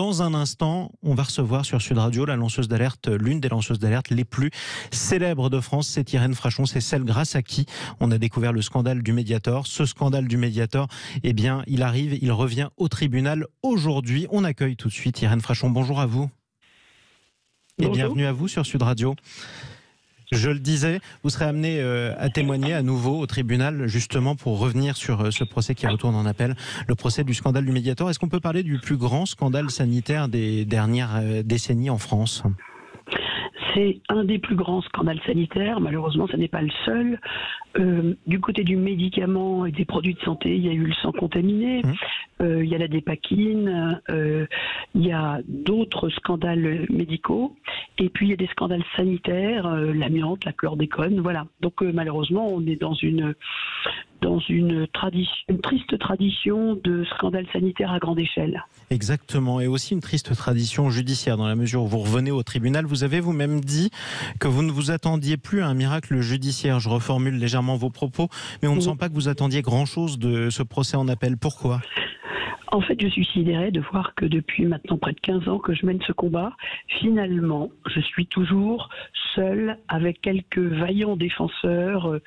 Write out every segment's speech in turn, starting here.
Dans un instant, on va recevoir sur Sud Radio la lanceuse d'alerte, l'une des lanceuses d'alerte les plus célèbres de France, c'est Irène Frachon. C'est celle grâce à qui on a découvert le scandale du Mediator. Ce scandale du Mediator, eh bien, il arrive, il revient au tribunal aujourd'hui. On accueille tout de suite Irène Frachon. Bonjour à vous. Bonjour. Et bienvenue à vous sur Sud Radio. Je le disais, vous serez amené à témoigner à nouveau au tribunal, justement pour revenir sur ce procès qui retourne en appel, le procès du scandale du Mediator. Est-ce qu'on peut parler du plus grand scandale sanitaire des dernières décennies en France ? C'est un des plus grands scandales sanitaires. Malheureusement, ce n'est pas le seul. Du côté du médicament et des produits de santé, il y a eu le sang contaminé, il y a la dépakine, il y a d'autres scandales médicaux, et puis il y a des scandales sanitaires, l'amiante, la chlordécone, voilà. Donc malheureusement, on est dans une triste tradition de scandales sanitaires à grande échelle. Exactement, et aussi une triste tradition judiciaire dans la mesure où vous revenez au tribunal. Vous avez vous-même dit que vous ne vous attendiez plus à un miracle judiciaire. Je reformule légèrement vos propos, mais on ne sent pas que vous attendiez grand-chose de ce procès en appel. Pourquoi ? En fait, je suis sidérée de voir que depuis maintenant près de 15 ans que je mène ce combat, finalement, je suis toujours seule avec quelques vaillants défenseurs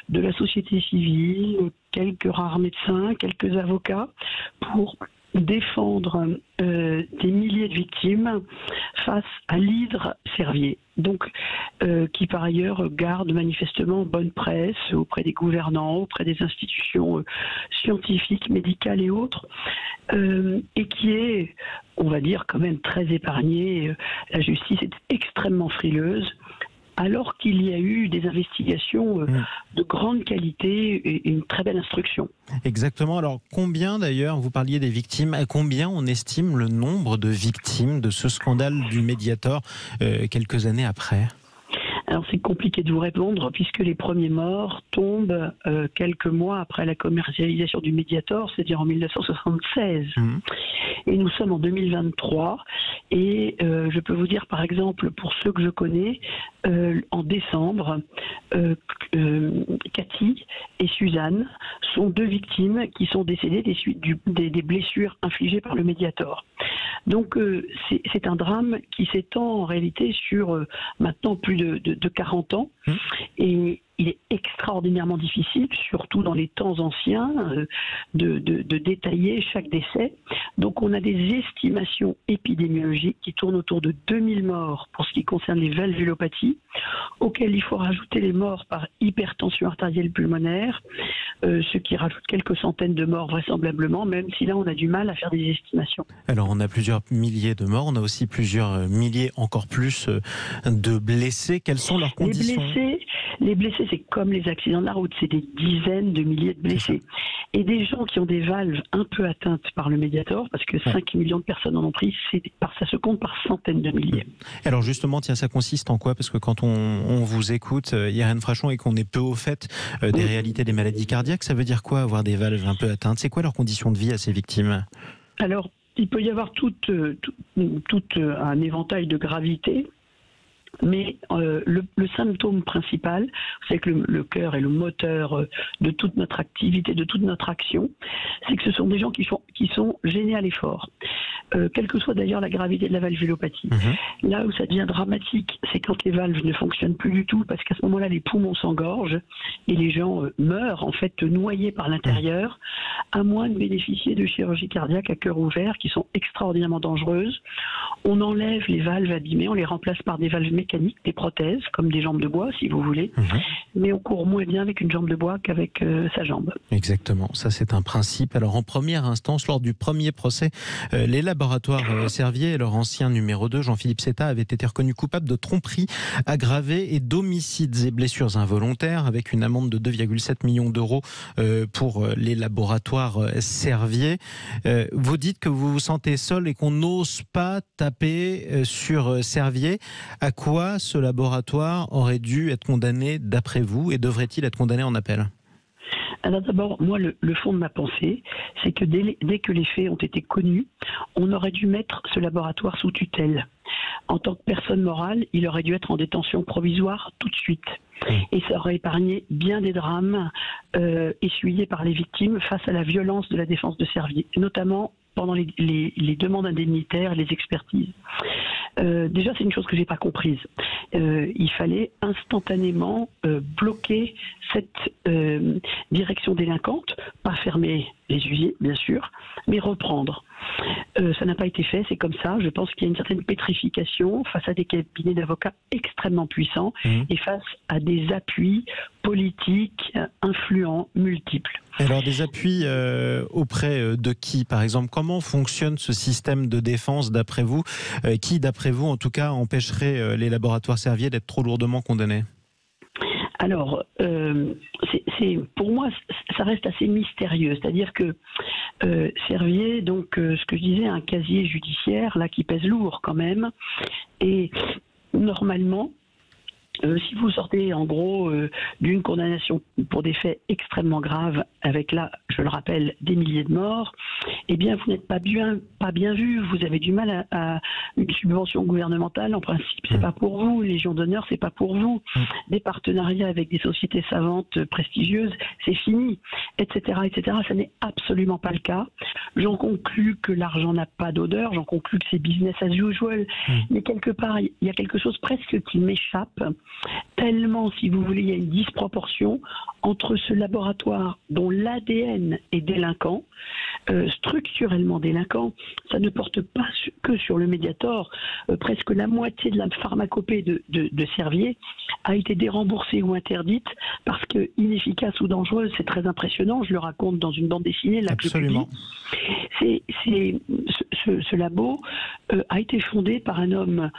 de la société civile, quelques rares médecins, quelques avocats, pour défendre des milliers de victimes face à l'hydre Servier, donc qui par ailleurs garde manifestement bonne presse auprès des gouvernants, auprès des institutions scientifiques, médicales et autres, et qui est, on va dire, quand même très épargnée. La justice est extrêmement frileuse, alors qu'il y a eu des investigations de grande qualité et une très belle instruction. Exactement. Alors, combien d'ailleurs, vous parliez des victimes, à combien on estime le nombre de victimes de ce scandale du Mediator quelques années après ? Alors c'est compliqué de vous répondre puisque les premiers morts tombent quelques mois après la commercialisation du Mediator, c'est-à-dire en 1976. Et nous sommes en 2023 et je peux vous dire par exemple pour ceux que je connais, en décembre, Cathy et Suzanne sont deux victimes qui sont décédées des blessures infligées par le Mediator. Donc c'est un drame qui s'étend en réalité sur maintenant plus de 40 ans et il est extraordinairement difficile, surtout dans les temps anciens, de détailler chaque décès. Donc on a des estimations épidémiologiques qui tournent autour de 2000 morts pour ce qui concerne les valvulopathies, auxquelles il faut rajouter les morts par hypertension artérielle pulmonaire, ce qui rajoute quelques centaines de morts vraisemblablement, même si là on a du mal à faire des estimations. Alors on a plusieurs milliers de morts, on a aussi plusieurs milliers, encore plus, de blessés. Quelles sont leurs conditions ? Les blessés, c'est comme les accidents de la route, c'est des dizaines de milliers de blessés. Et des gens qui ont des valves un peu atteintes par le Mediator, parce que 5 millions de personnes en ont pris, ça se compte par centaines de milliers. Alors justement, tiens, ça consiste en quoi ? Parce que quand on vous écoute, Irène Frachon, et qu'on est peu au fait des réalités des maladies cardiaques, ça veut dire quoi avoir des valves un peu atteintes ? C'est quoi leurs conditions de vie à ces victimes ? Alors, il peut y avoir tout un éventail de gravité. Mais le symptôme principal, c'est que le cœur est le moteur de toute notre activité, de toute notre action, c'est que ce sont des gens qui sont gênés à l'effort. Quelle que soit d'ailleurs la gravité de la valvulopathie. Là où ça devient dramatique, c'est quand les valves ne fonctionnent plus du tout, parce qu'à ce moment-là, les poumons s'engorgent et les gens meurent, en fait, noyés par l'intérieur, à moins de bénéficier de chirurgies cardiaques à cœur ouvert, qui sont extraordinairement dangereuses. On enlève les valves abîmées, on les remplace par des valves mécaniques, des prothèses, comme des jambes de bois, si vous voulez. Mais on court moins bien avec une jambe de bois qu'avec sa jambe. Exactement, ça c'est un principe. Alors en première instance, lors du premier procès, les laboratoires Servier et leur ancien numéro 2, Jean-Philippe Setta, avaient été reconnus coupables de tromperie aggravée et d'homicides et blessures involontaires, avec une amende de 2,7 millions d'euros pour les laboratoires Servier. Vous dites que vous vous sentez seul et qu'on n'ose pas taper sur Servier. À quoi ce laboratoire aurait dû être condamné d'après vous et devrait-il être condamné en appel ? Alors d'abord, moi, le fond de ma pensée, c'est que dès que les faits ont été connus, on aurait dû mettre ce laboratoire sous tutelle. En tant que personne morale, il aurait dû être en détention provisoire tout de suite. Et ça aurait épargné bien des drames essuyés par les victimes face à la violence de la défense de Servier, notamment pendant les demandes indemnitaires, les expertises. Déjà, c'est une chose que j'ai pas comprise. Il fallait instantanément bloquer cette direction délinquante, pas fermer les usines, bien sûr, mais reprendre. Ça n'a pas été fait, c'est comme ça. Je pense qu'il y a une certaine pétrification face à des cabinets d'avocats extrêmement puissants et face à des appuis politiques influents, multiples. Alors des appuis auprès de qui, par exemple? Comment fonctionne ce système de défense d'après vous? Qui, d'après vous, en tout cas, empêcherait les laboratoires Servier d'être trop lourdement condamnés? Alors, pour moi, ça reste assez mystérieux. C'est-à-dire que Servier, donc, ce que je disais, un casier judiciaire là qui pèse lourd quand même, et normalement, si vous sortez en gros d'une condamnation pour des faits extrêmement graves, avec là, je le rappelle, des milliers de morts, eh bien vous n'êtes pas bien vu, vous avez du mal à une subvention gouvernementale, en principe c'est pas pour vous, une Légion d'honneur c'est pas pour vous, des partenariats avec des sociétés savantes prestigieuses, c'est fini, etc., etc. Ça n'est absolument pas le cas. J'en conclus que l'argent n'a pas d'odeur, j'en conclus que c'est business as usual, mais quelque part il y a quelque chose presque qui m'échappe. Tellement, si vous voulez, il y a une disproportion entre ce laboratoire dont l'ADN est délinquant, structurellement délinquant. Ça ne porte pas que sur le Mediator. Presque la moitié de la pharmacopée de Servier a été déremboursée ou interdite parce que inefficace ou dangereuse. C'est très impressionnant. Je le raconte dans une bande dessinée. Là, absolument. Ce labo a été fondé par un homme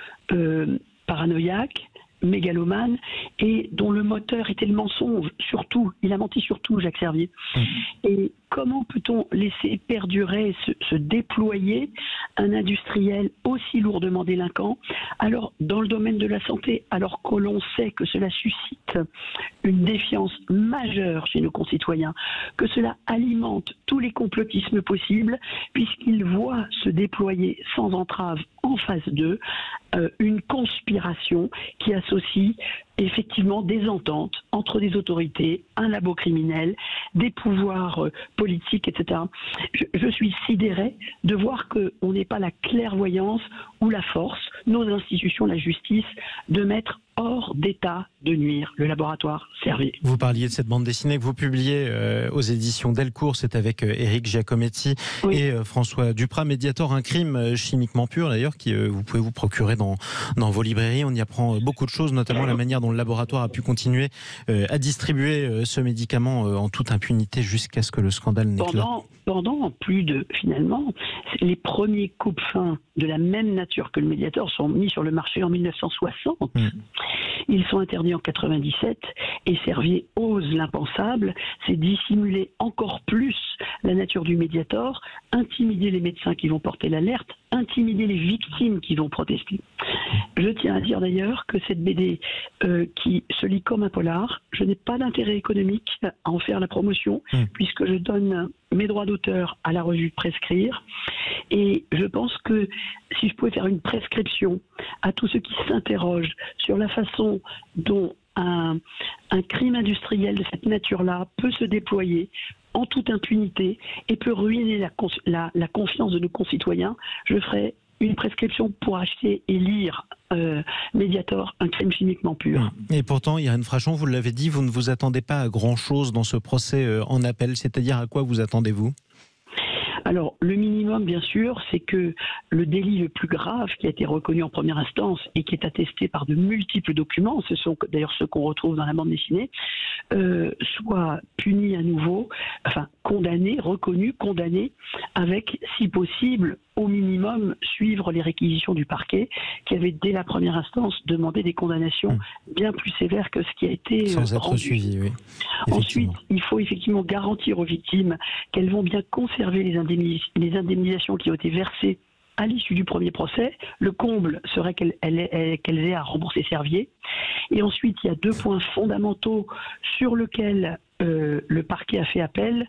paranoïaque, mégalomane, et dont le moteur était le mensonge, surtout. Il a menti surtout, Jacques Servier. Et comment peut-on laisser perdurer, se déployer un industriel aussi lourdement délinquant, alors dans le domaine de la santé, alors que l'on sait que cela suscite une défiance majeure chez nos concitoyens, que cela alimente tous les complotismes possibles, puisqu'ils voient se déployer sans entrave en face d'eux une conspiration qui associe effectivement des ententes entre des autorités, un labo criminel, des pouvoirs politiques, etc. Je suis sidéré de voir qu'on n'ait pas la clairvoyance ou la force, nos institutions, la justice, de mettre hors d'état de nuire le laboratoire Servier. Vous parliez de cette bande dessinée que vous publiez aux éditions Delcourt, c'est avec Éric Giacometti et François Duprat, Mediator, un crime chimiquement pur d'ailleurs, qui vous pouvez vous procurer dans vos librairies. On y apprend beaucoup de choses, notamment la manière dont le laboratoire a pu continuer à distribuer ce médicament en toute impunité jusqu'à ce que le scandale n'éclate. Pendant plus de, finalement, les premiers coupe-fins de la même nature que le Mediator sont mis sur le marché en 1960. Ils sont interdits en 97 et Servier ose l'impensable, c'est dissimuler encore plus la nature du Mediator, intimider les médecins qui vont porter l'alerte, intimider les victimes qui vont protester. Je tiens à dire d'ailleurs que cette BD qui se lit comme un polar, je n'ai pas d'intérêt économique à en faire la promotion puisque je donne mes droits d'auteur à la revue Prescrire, et je pense que si je pouvais faire une prescription à tous ceux qui s'interrogent sur la façon dont un crime industriel de cette nature-là peut se déployer en toute impunité et peut ruiner la confiance de nos concitoyens, je ferai une prescription pour acheter et lire Mediator, un crime chimiquement pur. Et pourtant, Irène Frachon, vous l'avez dit, vous ne vous attendez pas à grand-chose dans ce procès en appel, c'est-à-dire à quoi vous attendez-vous ? Alors, le minimum, bien sûr, c'est que le délit le plus grave qui a été reconnu en première instance et qui est attesté par de multiples documents, ce sont d'ailleurs ceux qu'on retrouve dans la bande dessinée, soit puni à nouveau, enfin condamné, reconnu, condamné, avec, si possible, au minimum, suivre les réquisitions du parquet, qui avait dès la première instance demandé des condamnations bien plus sévères que ce qui a été sans être rendu. Suivi, oui. Ensuite, il faut effectivement garantir aux victimes qu'elles vont bien conserver les indemnisations qui ont été versées à l'issue du premier procès. Le comble serait qu'elles aient à rembourser Servier. Et ensuite, il y a deux points fondamentaux sur lesquels le parquet a fait appel.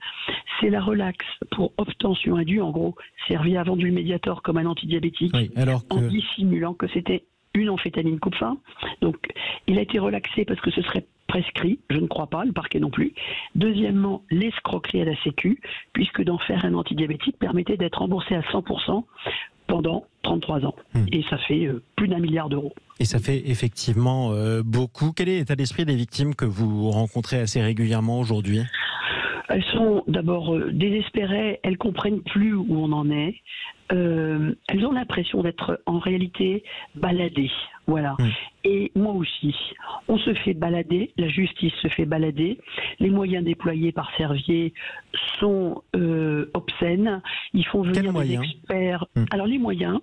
C'est la relaxe pour obtention indue. En gros, Servier a vendu le Mediator comme un antidiabétique en dissimulant que c'était une amphétamine coupe-faim. Donc, il a été relaxé parce que ce serait prescrit, je ne crois pas, le parquet non plus. Deuxièmement, l'escroquerie à la Sécu, puisque d'en faire un antidiabétique permettait d'être remboursé à 100% pendant 33 ans. Et ça fait plus d'1 milliard d'euros. Et ça fait effectivement beaucoup. Quel est l'état d'esprit des victimes que vous rencontrez assez régulièrement aujourd'hui ? Elles sont d'abord désespérées, elles comprennent plus où on en est. Elles ont l'impression d'être en réalité baladées. Voilà. Et moi aussi, on se fait balader, la justice se fait balader, les moyens déployés par Servier sont obscènes, ils font venir des experts. Alors les moyens,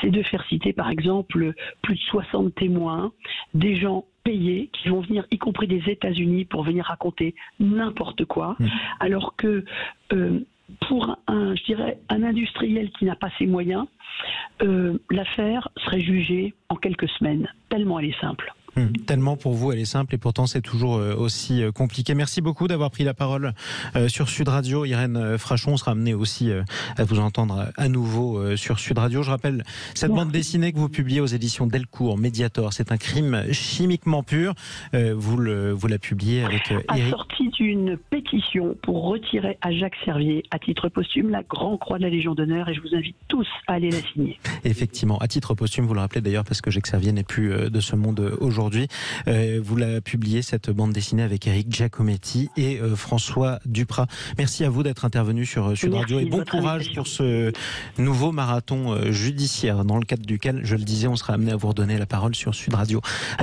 c'est de faire citer par exemple plus de 60 témoins, des gens payés qui vont venir, y compris des États-Unis, pour venir raconter n'importe quoi, alors que pour un industriel qui n'a pas ses moyens, l'affaire serait jugée en quelques semaines, tellement elle est simple. Tellement pour vous elle est simple et pourtant c'est toujours aussi compliqué. Merci beaucoup d'avoir pris la parole sur Sud Radio. Irène Frachon, on sera amené aussi à vous entendre à nouveau sur Sud Radio. Je rappelle cette bande dessinée que vous publiez aux éditions Delcourt, Mediator. C'est un crime chimiquement pur. Vous la publiez avec Éric. Assorti d'une pétition pour retirer à Jacques Servier à titre posthume la Grand Croix de la Légion d'honneur, et je vous invite tous à aller la signer. Effectivement, à titre posthume, vous le rappelez d'ailleurs parce que Jacques Servier n'est plus de ce monde aujourd'hui. Vous la publié, cette bande dessinée, avec Éric Giacometti et François Duprat. Merci à vous d'être intervenu sur Sud Radio et bon courage pour ce nouveau marathon judiciaire dans le cadre duquel, je le disais, on sera amené à vous redonner la parole sur Sud Radio.